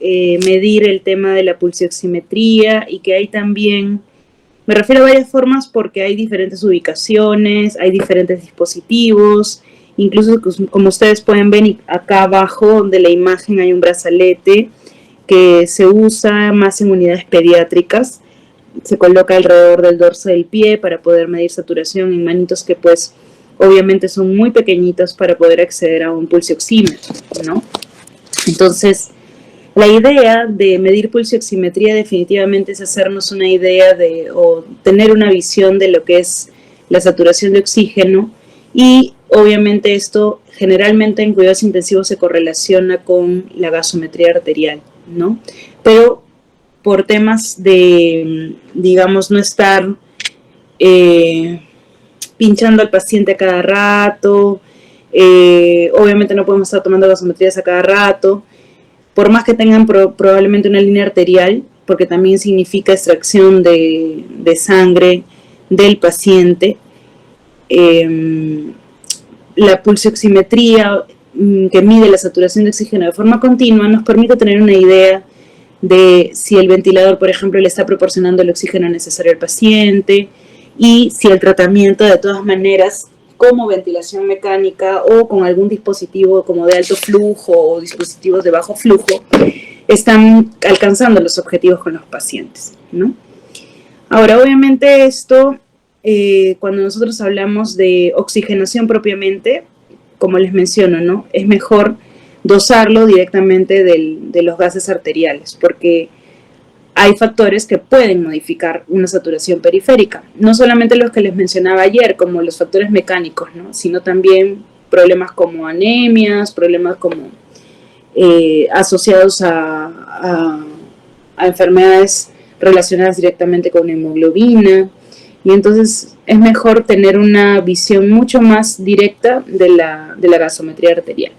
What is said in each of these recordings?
medir el tema de la pulsioximetría y que hay también, me refiero a varias formas porque hay diferentes ubicaciones, hay diferentes dispositivos, incluso como ustedes pueden ver acá abajo de la imagen hay un brazalete que se usa más en unidades pediátricas, se coloca alrededor del dorso del pie para poder medir saturación en manitos que pues obviamente son muy pequeñitos para poder acceder a un pulsioxímetro, ¿no? Entonces, la idea de medir pulsioximetría definitivamente es hacernos una idea o tener una visión de lo que es la saturación de oxígeno y obviamente esto generalmente en cuidados intensivos se correlaciona con la gasometría arterial, ¿no? Pero por temas de, digamos, no estar pinchando al paciente a cada rato, obviamente no podemos estar tomando gasometrías a cada rato, por más que tengan probablemente una línea arterial, porque también significa extracción de sangre del paciente, la pulsioximetría que mide la saturación de oxígeno de forma continua nos permite tener una idea de si el ventilador, por ejemplo, le está proporcionando el oxígeno necesario al paciente y si el tratamiento de todas maneras como ventilación mecánica o con algún dispositivo como de alto flujo o dispositivos de bajo flujo están alcanzando los objetivos con los pacientes, ¿no? Ahora, obviamente esto, cuando nosotros hablamos de oxigenación propiamente, como les menciono, ¿no? Es mejor dosarlo directamente de los gases arteriales, porque hay factores que pueden modificar una saturación periférica. No solamente los que les mencionaba ayer, como los factores mecánicos, ¿no? Sino también problemas como anemias, problemas como asociados a enfermedades relacionadas directamente con la hemoglobina. Y entonces es mejor tener una visión mucho más directa de la gasometría arterial.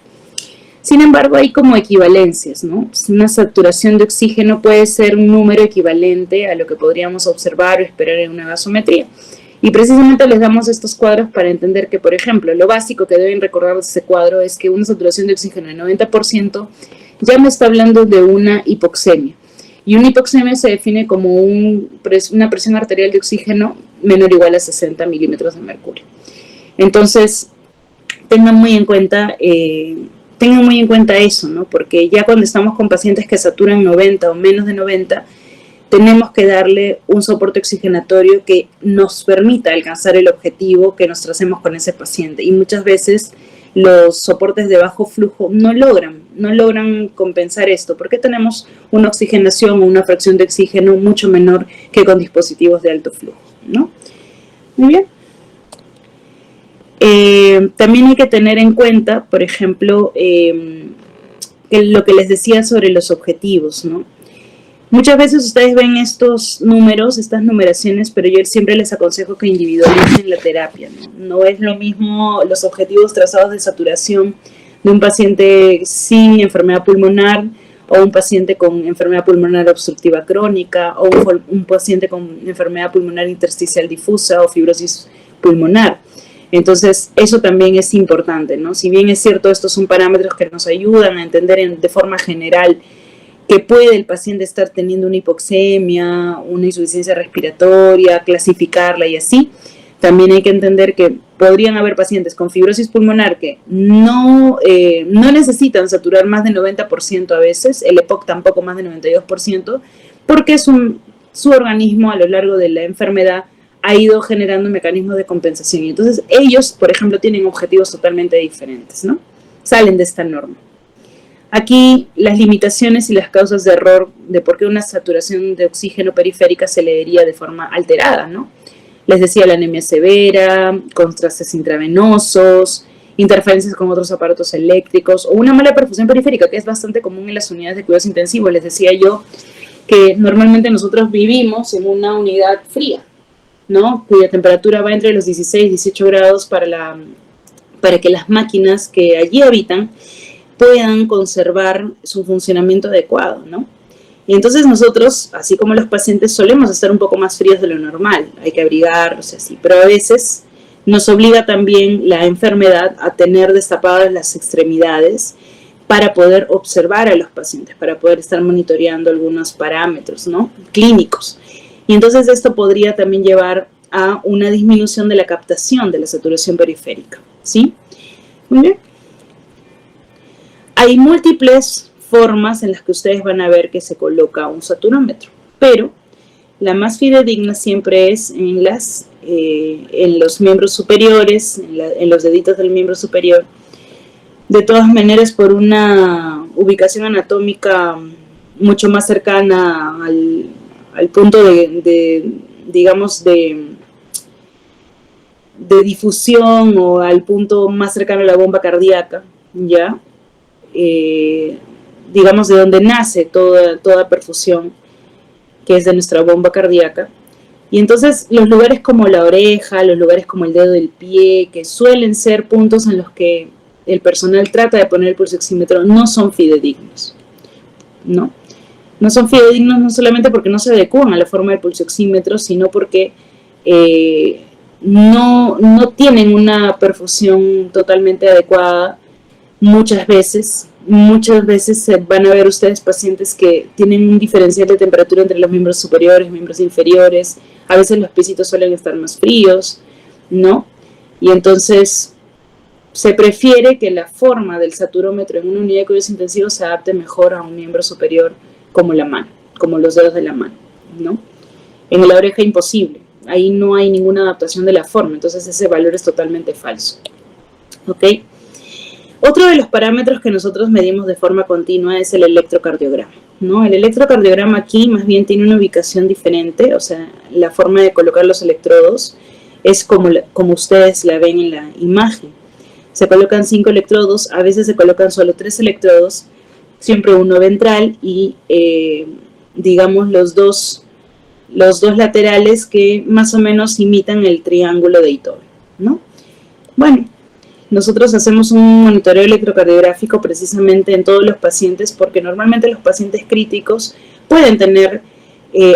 Sin embargo, hay como equivalencias, ¿no? Una saturación de oxígeno puede ser un número equivalente a lo que podríamos observar o esperar en una gasometría. Y precisamente les damos estos cuadros para entender que, por ejemplo, lo básico que deben recordar de este cuadro es que una saturación de oxígeno de 90% ya me está hablando de una hipoxemia. Y una hipoxemia se define como una presión arterial de oxígeno menor o igual a 60 milímetros de mercurio. Entonces, tengan muy en cuenta eso, ¿no? Porque ya cuando estamos con pacientes que saturan 90 o menos de 90, tenemos que darle un soporte oxigenatorio que nos permita alcanzar el objetivo que nos tracemos con ese paciente. Y muchas veces los soportes de bajo flujo no logran compensar esto, porque tenemos una oxigenación o una fracción de oxígeno mucho menor que con dispositivos de alto flujo, ¿no? Muy bien. También hay que tener en cuenta, por ejemplo, lo que les decía sobre los objetivos, ¿no? Muchas veces ustedes ven estos números, estas numeraciones, pero yo siempre les aconsejo que individualicen la terapia, ¿no? No es lo mismo los objetivos trazados de saturación de un paciente sin enfermedad pulmonar o un paciente con enfermedad pulmonar obstructiva crónica o un paciente con enfermedad pulmonar intersticial difusa o fibrosis pulmonar. Entonces, eso también es importante, ¿no? Si bien es cierto, estos son parámetros que nos ayudan a entender de forma general que puede el paciente estar teniendo una hipoxemia, una insuficiencia respiratoria, clasificarla y así. También hay que entender que podrían haber pacientes con fibrosis pulmonar que no necesitan saturar más del 90% a veces, el EPOC tampoco más del 92%, porque su organismo a lo largo de la enfermedad ha ido generando mecanismos de compensación. Y entonces ellos, por ejemplo, tienen objetivos totalmente diferentes, ¿no? Salen de esta norma. Aquí las limitaciones y las causas de error de por qué una saturación de oxígeno periférica se leería de forma alterada, ¿no? Les decía la anemia severa, contrastes intravenosos, interferencias con otros aparatos eléctricos o una mala perfusión periférica, que es bastante común en las unidades de cuidados intensivos. Les decía yo que normalmente nosotros vivimos en una unidad fría, ¿no? Cuya temperatura va entre los 16 y 18 grados para que las máquinas que allí habitan puedan conservar su funcionamiento adecuado, ¿no? Y entonces nosotros, así como los pacientes, solemos estar un poco más fríos de lo normal, hay que abrigarnos y así, pero a veces nos obliga también la enfermedad a tener destapadas las extremidades para poder observar a los pacientes, para poder estar monitoreando algunos parámetros, ¿no?, clínicos. Y entonces esto podría también llevar a una disminución de la captación de la saturación periférica, ¿sí? Muy bien. Hay múltiples formas en las que ustedes van a ver que se coloca un saturómetro, pero la más fidedigna siempre es en los miembros superiores, en los deditos del miembro superior. De todas maneras, por una ubicación anatómica mucho más cercana al punto digamos, de difusión, o al punto más cercano a la bomba cardíaca, ¿ya? Digamos, de donde nace toda perfusión, que es de nuestra bomba cardíaca. Y entonces los lugares como la oreja, los lugares como el dedo del pie, que suelen ser puntos en los que el personal trata de poner el pulsoxímetro, no son fidedignos, ¿no? No son fidedignos no solamente porque no se adecúan a la forma del pulsoxímetro, sino porque no tienen una perfusión totalmente adecuada. Muchas veces van a ver ustedes pacientes que tienen un diferencial de temperatura entre los miembros superiores y miembros inferiores. A veces los piecitos suelen estar más fríos, ¿no? Y entonces se prefiere que la forma del saturómetro en una unidad de cuidados intensivos se adapte mejor a un miembro superior, como la mano, como los dedos de la mano, ¿no? En la oreja imposible, ahí no hay ninguna adaptación de la forma, entonces ese valor es totalmente falso, ¿ok? Otro de los parámetros que nosotros medimos de forma continua es el electrocardiograma, ¿no? El electrocardiograma aquí más bien tiene una ubicación diferente, o sea, la forma de colocar los electrodos es como ustedes la ven en la imagen. Se colocan 5 electrodos, a veces se colocan solo 3 electrodos, siempre uno ventral y, digamos, los dos laterales que más o menos imitan el triángulo de Itobe, ¿no? Bueno, nosotros hacemos un monitoreo electrocardiográfico precisamente en todos los pacientes, porque normalmente los pacientes críticos pueden tener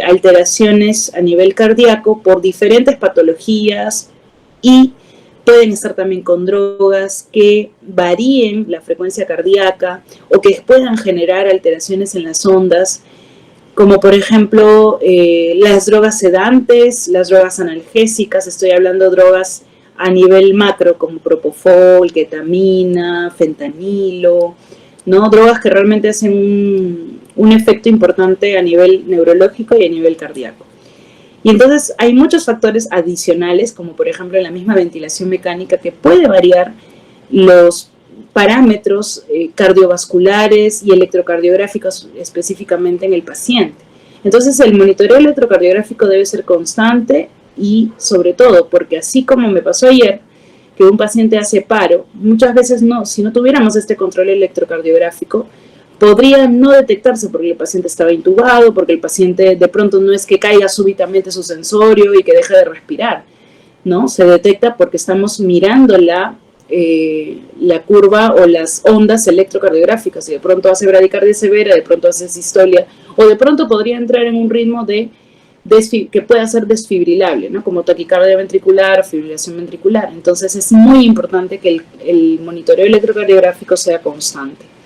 alteraciones a nivel cardíaco por diferentes patologías y pueden estar también con drogas que varíen la frecuencia cardíaca o que puedan generar alteraciones en las ondas, como por ejemplo las drogas sedantes, las drogas analgésicas. Estoy hablando de drogas a nivel macro como propofol, ketamina, fentanilo, ¿no? Drogas que realmente hacen un efecto importante a nivel neurológico y a nivel cardíaco. Y entonces hay muchos factores adicionales, como por ejemplo la misma ventilación mecánica, que puede variar los parámetros cardiovasculares y electrocardiográficos específicamente en el paciente. Entonces el monitoreo electrocardiográfico debe ser constante y sobre todo porque así como me pasó ayer, que un paciente hace paro, muchas veces si no tuviéramos este control electrocardiográfico, podría no detectarse porque el paciente estaba intubado, porque el paciente de pronto no es que caiga súbitamente su sensorio y que deje de respirar, ¿no? Se detecta porque estamos mirando la curva o las ondas electrocardiográficas, y de pronto hace bradicardia severa, de pronto hace sistolia, o de pronto podría entrar en un ritmo que pueda ser desfibrilable, ¿no? Como taquicardia ventricular, fibrilación ventricular. Entonces es muy importante que el monitoreo electrocardiográfico sea constante.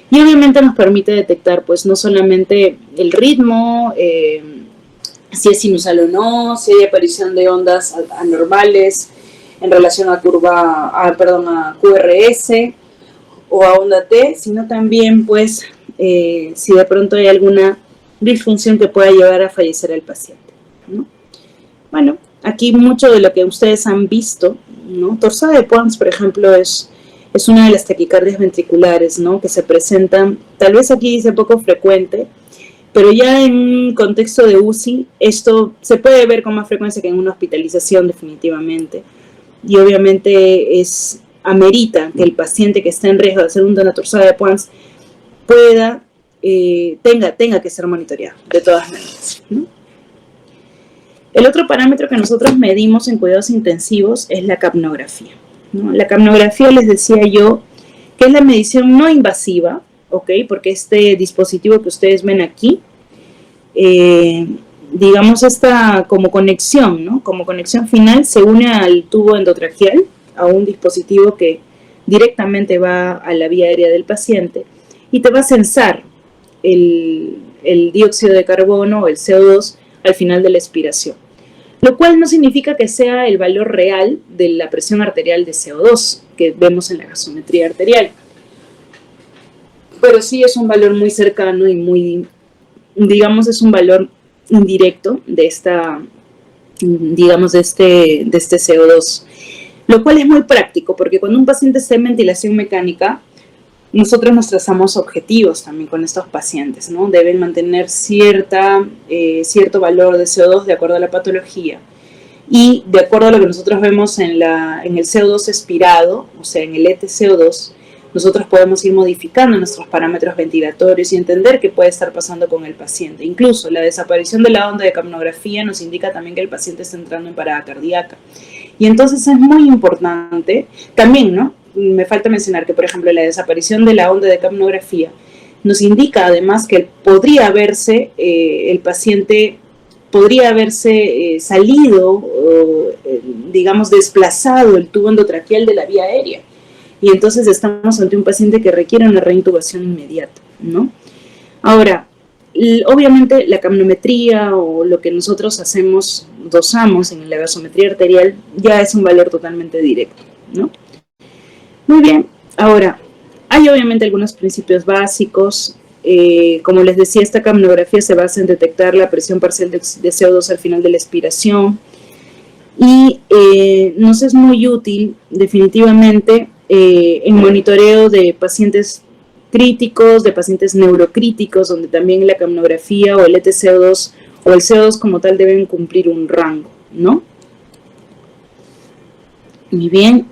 Y obviamente nos permite detectar pues no solamente el ritmo, si es sinusal o no, si hay aparición de ondas anormales en relación a QRS o a onda T, sino también pues si de pronto hay alguna disfunción que pueda llevar a fallecer al paciente, ¿no? Bueno, aquí mucho de lo que ustedes han visto, ¿no? Torsada de Pons, por ejemplo, es una de las taquicardias ventriculares, ¿no? Que se presentan, tal vez aquí dice poco frecuente, pero ya en un contexto de UCI, esto se puede ver con más frecuencia que en una hospitalización definitivamente, y obviamente amerita que el paciente que está en riesgo de hacer una torsada de Pons tenga que ser monitoreado de todas maneras, ¿no? El otro parámetro que nosotros medimos en cuidados intensivos es la capnografía, ¿no? La capnografía, les decía yo, que es la medición no invasiva, ¿ok? Porque este dispositivo que ustedes ven aquí, digamos, esta como conexión, ¿no? Como conexión final se une al tubo endotraqueal, a un dispositivo que directamente va a la vía aérea del paciente y te va a censar el dióxido de carbono o el CO2 al final de la expiración. Lo cual no significa que sea el valor real de la presión arterial de CO2 que vemos en la gasometría arterial. Pero sí es un valor muy cercano y muy, digamos, es un valor indirecto de esta, digamos, de este CO2. Lo cual es muy práctico, porque cuando un paciente está en ventilación mecánica, nosotros nos trazamos objetivos también con estos pacientes, ¿no? Deben mantener cierto valor de CO2 de acuerdo a la patología. Y de acuerdo a lo que nosotros vemos en el CO2 expirado, o sea, en el ETCO2, nosotros podemos ir modificando nuestros parámetros ventilatorios y entender qué puede estar pasando con el paciente. Incluso la desaparición de la onda de capnografía nos indica también que el paciente está entrando en parada cardíaca. Y entonces es muy importante, también, ¿no? Me falta mencionar que, por ejemplo, la desaparición de la onda de capnografía nos indica además que podría haberse, el paciente podría haberse salido, digamos, desplazado el tubo endotraqueal de la vía aérea. Y entonces estamos ante un paciente que requiere una reintubación inmediata, ¿no? Ahora, obviamente la capnometría o lo que nosotros dosamos en la gasometría arterial ya es un valor totalmente directo, ¿no? Muy bien, ahora, hay obviamente algunos principios básicos. Como les decía, esta capnografía se basa en detectar la presión parcial de CO2 al final de la expiración y nos es muy útil definitivamente en monitoreo de pacientes críticos, de pacientes neurocríticos, donde también la capnografía o el ETCO2 o el CO2 como tal deben cumplir un rango, ¿no? Muy bien.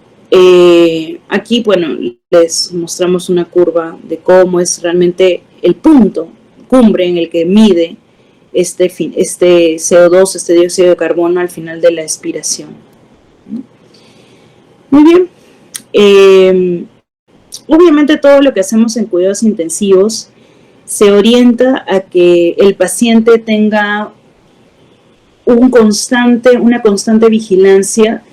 Aquí, bueno, les mostramos una curva de cómo es realmente el punto cumbre en el que mide este CO2, este dióxido de carbono al final de la expiración. Muy bien. Obviamente todo lo que hacemos en cuidados intensivos se orienta a que el paciente tenga una constante vigilancia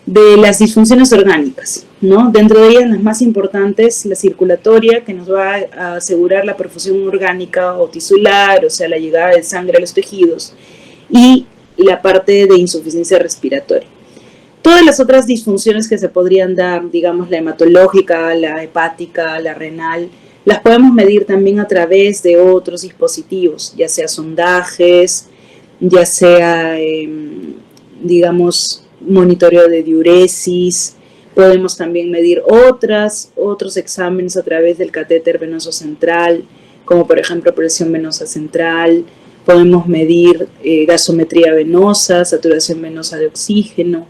de las disfunciones orgánicas, ¿no? Dentro de ellas las más importantes, la circulatoria, que nos va a asegurar la perfusión orgánica o tisular, o sea, la llegada de sangre a los tejidos, y la parte de insuficiencia respiratoria. Todas las otras disfunciones que se podrían dar, digamos la hematológica, la hepática, la renal, las podemos medir también a través de otros dispositivos, ya sea sondajes, ya sea, digamos, monitoreo de diuresis. Podemos también medir otros exámenes a través del catéter venoso central, como por ejemplo presión venosa central. Podemos medir gasometría venosa, saturación venosa de oxígeno,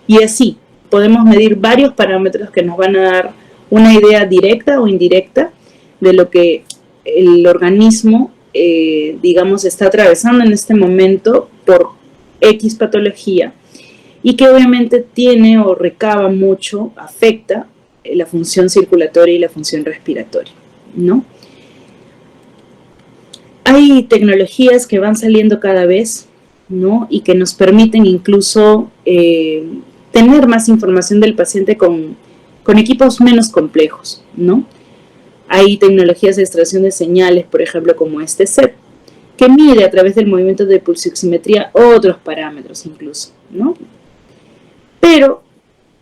y así podemos medir varios parámetros que nos van a dar una idea directa o indirecta de lo que el organismo, digamos, está atravesando en este momento por X patología, y que obviamente tiene o recaba mucho, afecta la función circulatoria y la función respiratoria, ¿no? Hay tecnologías que van saliendo cada vez, ¿no? Y que nos permiten incluso tener más información del paciente con equipos menos complejos, ¿no? Hay tecnologías de extracción de señales, por ejemplo, como este SET, que mide a través del movimiento de pulsioximetría otros parámetros incluso, ¿no? Pero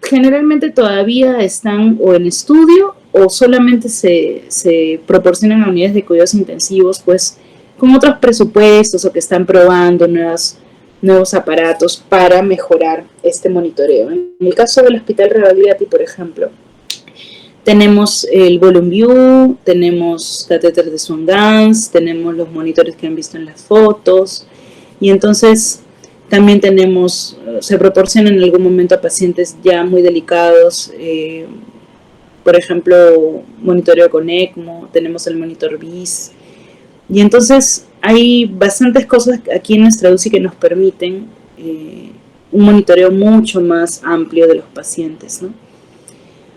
generalmente todavía están o en estudio o solamente se proporcionan a unidades de cuidados intensivos, pues con otros presupuestos o que están probando nuevos aparatos para mejorar este monitoreo. En el caso del Hospital Rebagliati, por ejemplo, tenemos el Volume View, tenemos catéter de Swan-Ganz, tenemos los monitores que han visto en las fotos, y entonces también se proporciona en algún momento a pacientes ya muy delicados, por ejemplo, monitoreo con ECMO, tenemos el monitor BIS, y entonces hay bastantes cosas aquí en nuestra UCI que nos permiten un monitoreo mucho más amplio de los pacientes, ¿no?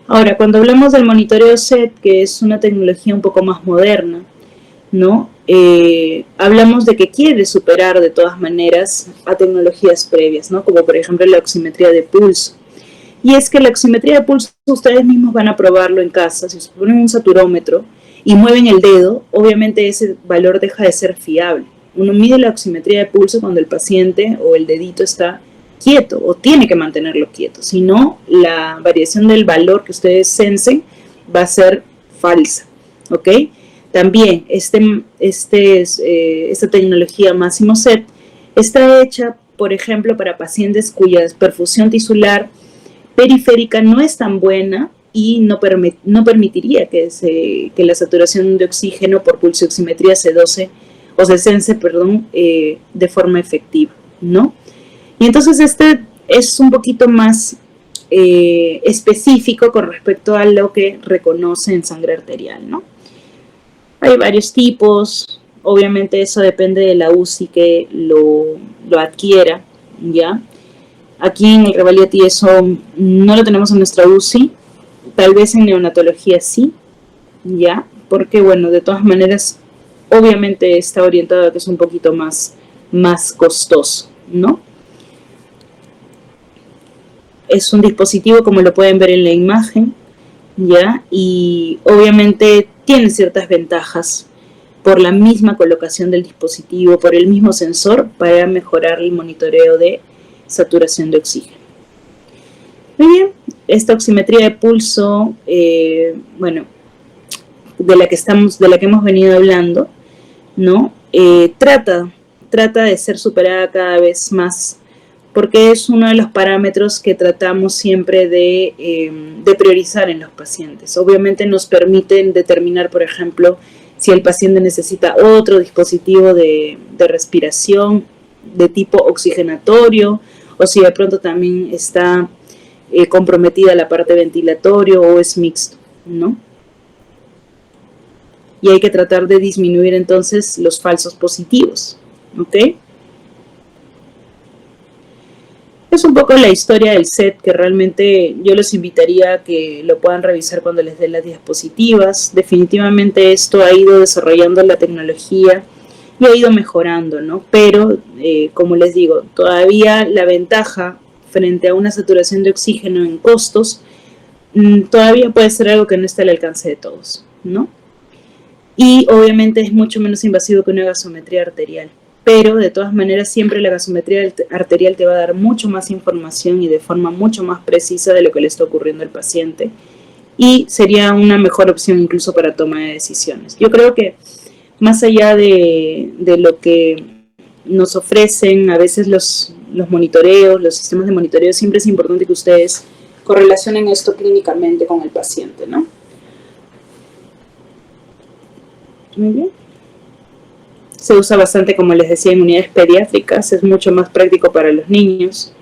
Ahora, cuando hablamos del monitoreo SET, que es una tecnología un poco más moderna, ¿no? Hablamos de que quiere superar de todas maneras a tecnologías previas, ¿no? Como por ejemplo la oximetría de pulso. Y es que la oximetría de pulso ustedes mismos van a probarlo en casa. Si se ponen un saturómetro y mueven el dedo, obviamente ese valor deja de ser fiable. Uno mide la oximetría de pulso cuando el paciente o el dedito está quieto o tiene que mantenerlo quieto. Si no, la variación del valor que ustedes sensen va a ser falsa. ¿Ok? También esta tecnología Masimo SET está hecha, por ejemplo, para pacientes cuya perfusión tisular periférica no es tan buena y no permitiría que la saturación de oxígeno por pulsioximetría se sense de forma efectiva, ¿no? Y entonces este es un poquito más específico con respecto a lo que reconoce en sangre arterial, ¿no? Hay varios tipos, obviamente eso depende de la UCI que lo adquiera, ¿ya? Aquí en el Revaliati eso no lo tenemos en nuestra UCI, tal vez en neonatología sí, ¿ya? Porque bueno, de todas maneras, obviamente está orientado a que es un poquito más costoso, ¿no? Es un dispositivo como lo pueden ver en la imagen, ¿ya? Y obviamente tiene ciertas ventajas por la misma colocación del dispositivo, por el mismo sensor para mejorar el monitoreo de saturación de oxígeno. Muy bien, esta oximetría de pulso, bueno, de la que hemos venido hablando, ¿no? Trata de ser superada cada vez más, porque es uno de los parámetros que tratamos siempre de priorizar en los pacientes. Obviamente nos permiten determinar, por ejemplo, si el paciente necesita otro dispositivo de respiración de tipo oxigenatorio, o si de pronto también está comprometida la parte ventilatorio o es mixto, ¿no? Y hay que tratar de disminuir entonces los falsos positivos, ¿ok? Es un poco la historia del SET que realmente yo los invitaría a que lo puedan revisar cuando les dé las diapositivas. Definitivamente esto ha ido desarrollando la tecnología y ha ido mejorando, ¿no? Pero, como les digo, todavía la ventaja frente a una saturación de oxígeno en costos todavía puede ser algo que no está al alcance de todos, ¿no? Y obviamente es mucho menos invasivo que una gasometría arterial. Pero de todas maneras siempre la gasometría arterial te va a dar mucho más información y de forma mucho más precisa de lo que le está ocurriendo al paciente. Y sería una mejor opción incluso para toma de decisiones. Yo creo que más allá de lo que nos ofrecen a veces los monitoreos, los sistemas de monitoreo, siempre es importante que ustedes correlacionen esto clínicamente con el paciente, ¿no? Muy bien. Se usa bastante, como les decía, en unidades pediátricas. Es mucho más práctico para los niños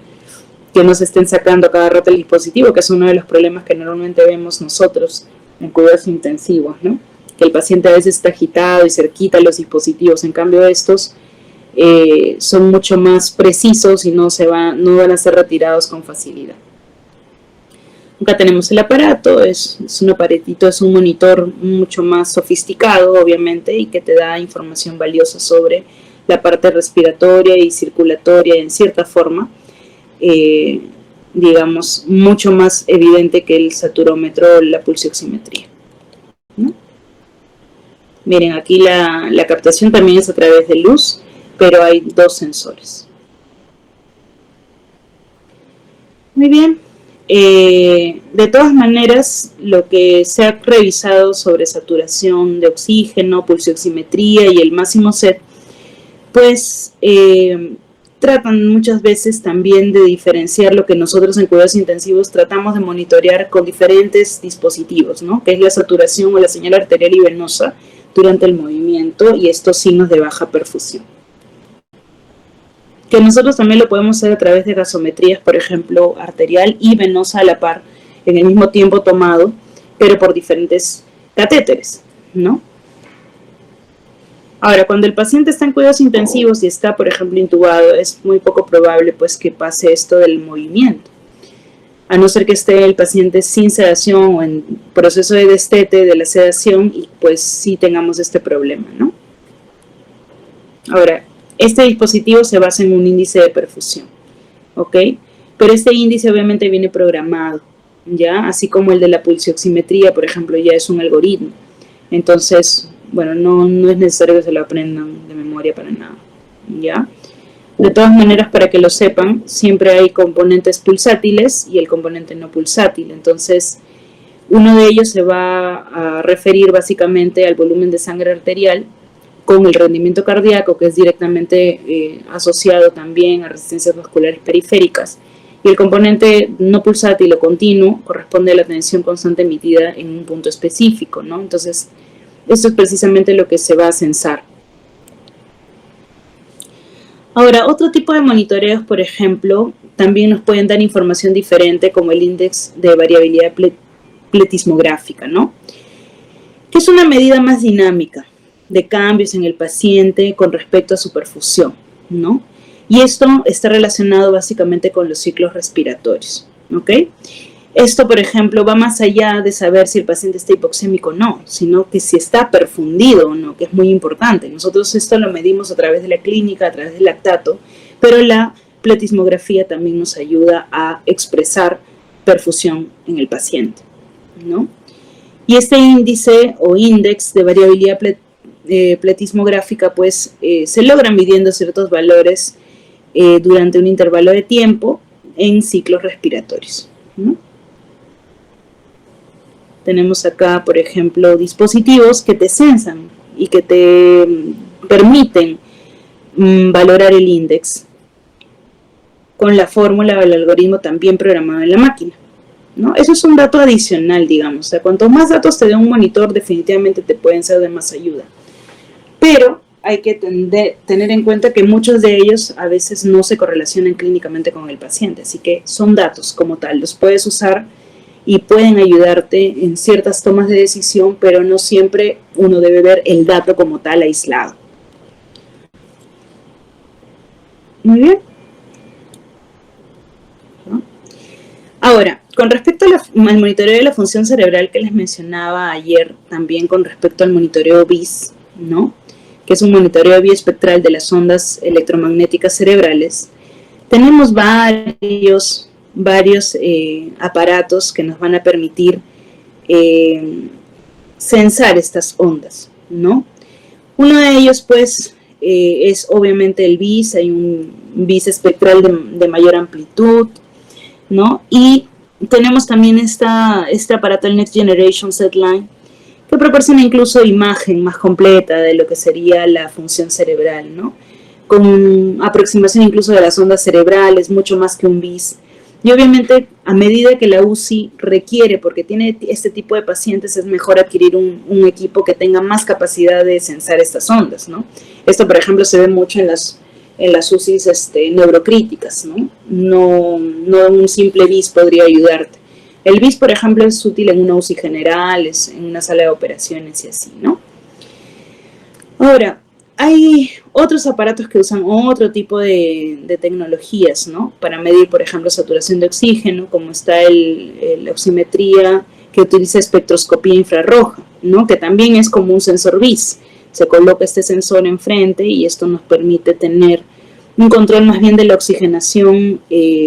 que no se estén sacando cada rato el dispositivo, que es uno de los problemas que normalmente vemos nosotros en cuidados intensivos, ¿no? Que el paciente a veces está agitado y se quita los dispositivos. En cambio, estos son mucho más precisos y no van a ser retirados con facilidad. Acá tenemos el aparato, es un aparatito, es un monitor mucho más sofisticado, obviamente, y que te da información valiosa sobre la parte respiratoria y circulatoria en cierta forma, digamos, mucho más evidente que el saturómetro o la pulsioximetría, ¿no? Miren, aquí la captación también es a través de luz, pero hay dos sensores. Muy bien. De todas maneras, lo que se ha revisado sobre saturación de oxígeno, pulsioximetría y el Masimo SET, pues tratan muchas veces también de diferenciar lo que nosotros en cuidados intensivos tratamos de monitorear con diferentes dispositivos, ¿no? Que es la saturación o la señal arterial y venosa durante el movimiento y estos signos de baja perfusión. Que nosotros también lo podemos hacer a través de gasometrías, por ejemplo, arterial y venosa a la par, en el mismo tiempo tomado, pero por diferentes catéteres, ¿no? Ahora, cuando el paciente está en cuidados intensivos y está, por ejemplo, intubado, es muy poco probable pues que pase esto del movimiento, a no ser que esté el paciente sin sedación o en proceso de destete de la sedación y pues sí tengamos este problema, ¿no? Ahora, este dispositivo se basa en un índice de perfusión, ¿ok? pero este índice obviamente viene programado, ¿ya? Así como el de la pulsioximetría, por ejemplo, ya es un algoritmo. Entonces, bueno, no es necesario que se lo aprendan de memoria para nada, ¿ya? De todas maneras, para que lo sepan, siempre hay componentes pulsátiles y el componente no pulsátil. Entonces, uno de ellos se va a referir básicamente al volumen de sangre arterial con el rendimiento cardíaco, que es directamente asociado también a resistencias vasculares periféricas. Y el componente no pulsátil o continuo corresponde a la tensión constante emitida en un punto específico, ¿no? Entonces, esto es precisamente lo que se va a censar. Ahora, otro tipo de monitoreos, por ejemplo, también nos pueden dar información diferente, como el índice de variabilidad pletismográfica, ¿no? Que es una medida más dinámica de cambios en el paciente con respecto a su perfusión, ¿no? Y esto está relacionado básicamente con los ciclos respiratorios, ¿ok? Esto, por ejemplo, va más allá de saber si el paciente está hipoxémico o no, sino que si está perfundido o no, que es muy importante. Nosotros esto lo medimos a través de la clínica, a través del lactato, pero la pletismografía también nos ayuda a expresar perfusión en el paciente, ¿no? Y este índice o índice de variabilidad pletismográfica, pues se logran midiendo ciertos valores durante un intervalo de tiempo en ciclos respiratorios, ¿no? Tenemos acá, por ejemplo, dispositivos que te censan y que te permiten valorar el índice con la fórmula o el algoritmo también programado en la máquina, ¿no? Eso es un dato adicional, digamos. O sea, cuanto más datos te dé un monitor, definitivamente te pueden ser de más ayuda. Pero hay que tener en cuenta que muchos de ellos a veces no se correlacionan clínicamente con el paciente. Así que son datos como tal. Los puedes usar y pueden ayudarte en ciertas tomas de decisión, pero no siempre uno debe ver el dato como tal aislado. Muy bien. ¿No? Ahora, con respecto al monitoreo de la función cerebral que les mencionaba ayer, también con respecto al monitoreo BIS, ¿no? Que es un monitoreo biespectral de las ondas electromagnéticas cerebrales, tenemos varios aparatos que nos van a permitir censar estas ondas, ¿no? Uno de ellos, pues, es obviamente el BIS. Hay un BIS espectral de mayor amplitud, ¿no? Y tenemos también este aparato, el Next Generation SedLine, que proporciona incluso imagen más completa de lo que sería la función cerebral, ¿no? Con aproximación incluso de las ondas cerebrales, mucho más que un BIS. Y obviamente, a medida que la UCI requiere, porque tiene este tipo de pacientes, es mejor adquirir un equipo que tenga más capacidad de censar estas ondas, ¿no? Esto, por ejemplo, se ve mucho en las UCIs neurocríticas, ¿no? No un simple BIS podría ayudarte. El BIS, por ejemplo, es útil en una UCI general, en una sala de operaciones y así, ¿no? Ahora, hay otros aparatos que usan otro tipo de tecnologías, ¿no? Para medir, por ejemplo, saturación de oxígeno, como está la oximetría que utiliza espectroscopía infrarroja, ¿no? Que también es como un sensor BIS. Se coloca este sensor enfrente y esto nos permite tener un control más bien de la oxigenación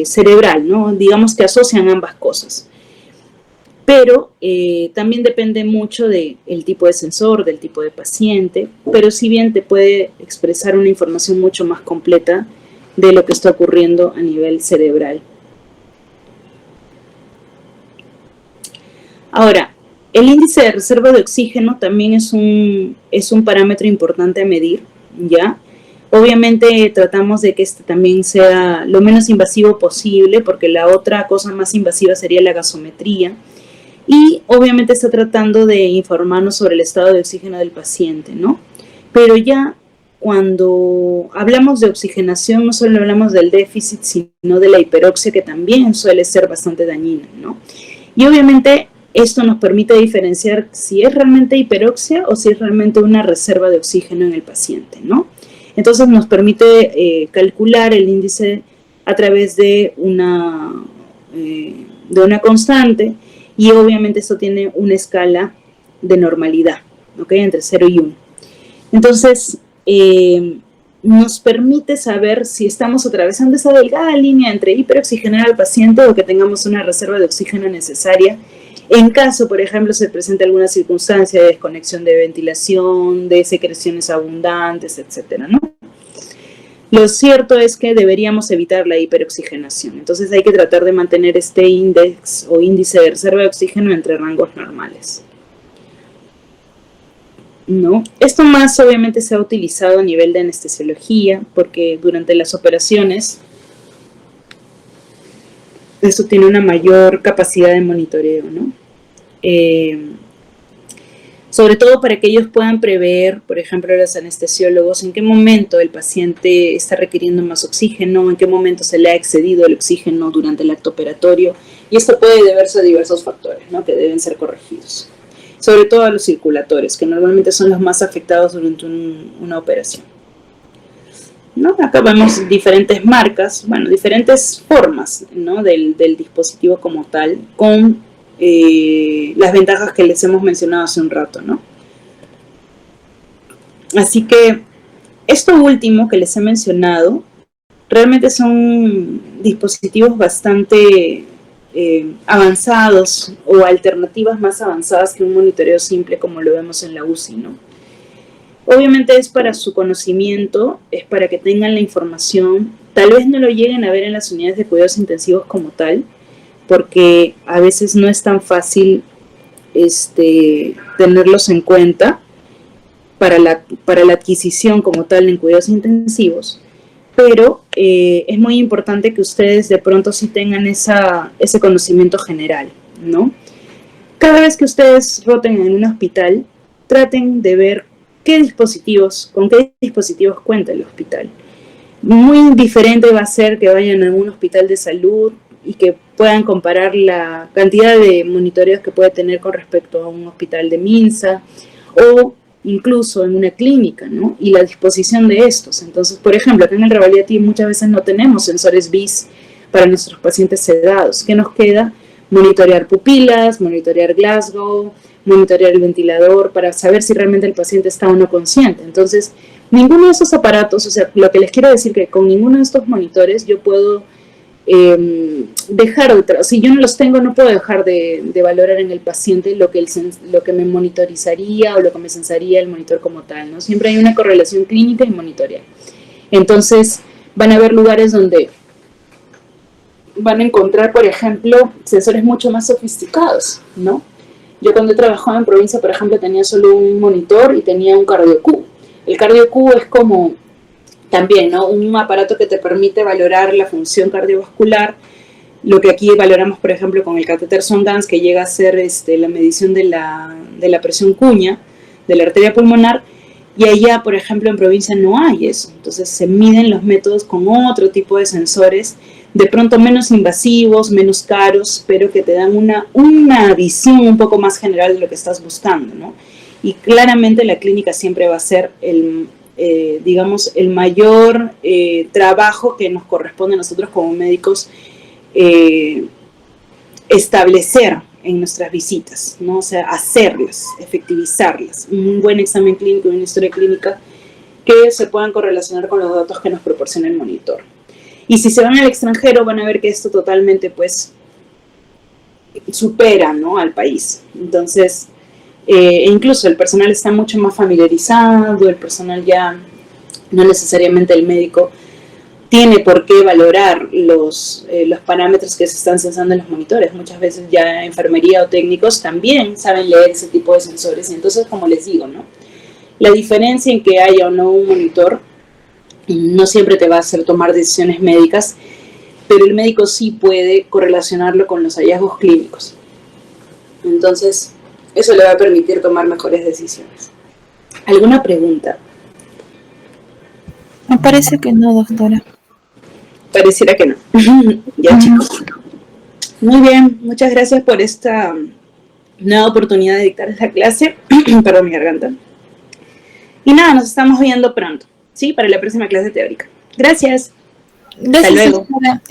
cerebral, ¿no? Digamos que asocian ambas cosas. Pero también depende mucho del tipo de sensor, del tipo de paciente, pero si bien te puede expresar una información mucho más completa de lo que está ocurriendo a nivel cerebral. Ahora, el índice de reserva de oxígeno también es un parámetro importante a medir, ¿ya? Obviamente tratamos de que este también sea lo menos invasivo posible, porque la otra cosa más invasiva sería la gasometría. Y obviamente está tratando de informarnos sobre el estado de oxígeno del paciente, ¿no? Pero ya cuando hablamos de oxigenación, no solo hablamos del déficit, sino de la hiperoxia, que también suele ser bastante dañina, ¿no? Y obviamente esto nos permite diferenciar si es realmente hiperoxia o si es realmente una reserva de oxígeno en el paciente, ¿no? Entonces nos permite calcular el índice a través de una constante. Y obviamente esto tiene una escala de normalidad, ¿ok? Entre 0 y 1. Entonces, nos permite saber si estamos atravesando esa delgada línea entre hiperoxigenar al paciente o que tengamos una reserva de oxígeno necesaria en caso, por ejemplo, se presente alguna circunstancia de desconexión de ventilación, de secreciones abundantes, etcétera, ¿no? Lo cierto es que deberíamos evitar la hiperoxigenación. Entonces hay que tratar de mantener este índice de reserva de oxígeno entre rangos normales, ¿no? Esto más obviamente se ha utilizado a nivel de anestesiología, porque durante las operaciones esto tiene una mayor capacidad de monitoreo, ¿no? Sobre todo para que ellos puedan prever, por ejemplo, los anestesiólogos, en qué momento el paciente está requiriendo más oxígeno, en qué momento se le ha excedido el oxígeno durante el acto operatorio, y esto puede deberse a diversos factores, ¿no?, que deben ser corregidos. Sobre todo a los circulatorios, que normalmente son los más afectados durante una operación, ¿no? Acá vemos diferentes marcas, bueno, diferentes formas, ¿no?, del dispositivo como tal, con las ventajas que les hemos mencionado hace un rato, ¿no? Así que esto último que les he mencionado realmente son dispositivos bastante avanzados o alternativas más avanzadas que un monitoreo simple como lo vemos en la UCI, ¿no? Obviamente es para su conocimiento, es para que tengan la información, tal vez no lo lleguen a ver en las unidades de cuidados intensivos como tal, porque a veces no es tan fácil tenerlos en cuenta para la adquisición como tal en cuidados intensivos, pero es muy importante que ustedes de pronto sí tengan ese conocimiento general, ¿no? Cada vez que ustedes roten en un hospital, traten de ver con qué dispositivos cuenta el hospital. Muy diferente va a ser que vayan a un hospital de salud y que puedan comparar la cantidad de monitoreos que puede tener con respecto a un hospital de MINSA o incluso en una clínica, ¿no? Y la disposición de estos. Entonces, por ejemplo, acá en el Revalidati muchas veces no tenemos sensores BIS para nuestros pacientes sedados. ¿Qué nos queda? Monitorear pupilas, monitorear Glasgow, monitorear el ventilador para saber si realmente el paciente está o no consciente. Entonces, ninguno de esos aparatos, o sea, lo que les quiero decir que con ninguno de estos monitores yo puedo si yo no los tengo, no puedo dejar de valorar en el paciente lo que me monitorizaría o lo que me sensaría el monitor como tal, ¿no? Siempre hay una correlación clínica y monitoreal. Entonces, van a haber lugares donde van a encontrar, por ejemplo, sensores mucho más sofisticados, ¿no? Yo cuando trabajaba en provincia, por ejemplo, tenía solo un monitor y tenía un cardio-Q. El cardio-Q es como también, ¿no?, un aparato que te permite valorar la función cardiovascular, lo que aquí valoramos, por ejemplo, con el catéter Sundance, que llega a ser la medición de la presión cuña, de la arteria pulmonar, y allá, por ejemplo, en provincia no hay eso. Entonces se miden los métodos con otro tipo de sensores, de pronto menos invasivos, menos caros, pero que te dan una visión un poco más general de lo que estás buscando, ¿no? Y claramente la clínica siempre va a ser digamos, el mayor trabajo que nos corresponde a nosotros como médicos establecer en nuestras visitas, ¿no? O sea, hacerlas, efectivizarlas, un buen examen clínico y una historia clínica que se puedan correlacionar con los datos que nos proporciona el monitor. Y si se van al extranjero van a ver que esto totalmente, pues, supera, ¿no?, al país. Entonces, incluso el personal está mucho más familiarizado, el personal ya, no necesariamente el médico, tiene por qué valorar los parámetros que se están censando en los monitores. Muchas veces ya enfermería o técnicos también saben leer ese tipo de sensores. Y entonces, como les digo, ¿no?, la diferencia en que haya o no un monitor no siempre te va a hacer tomar decisiones médicas, pero el médico sí puede correlacionarlo con los hallazgos clínicos. Entonces, eso le va a permitir tomar mejores decisiones. ¿Alguna pregunta? Me parece que no, doctora. Pareciera que no. Ya, chicos. Muy bien, muchas gracias por esta nueva oportunidad de dictar esta clase. Perdón, mi garganta. Y nada, nos estamos viendo pronto, ¿sí? Para la próxima clase teórica. Gracias. Gracias, hasta luego. Doctora.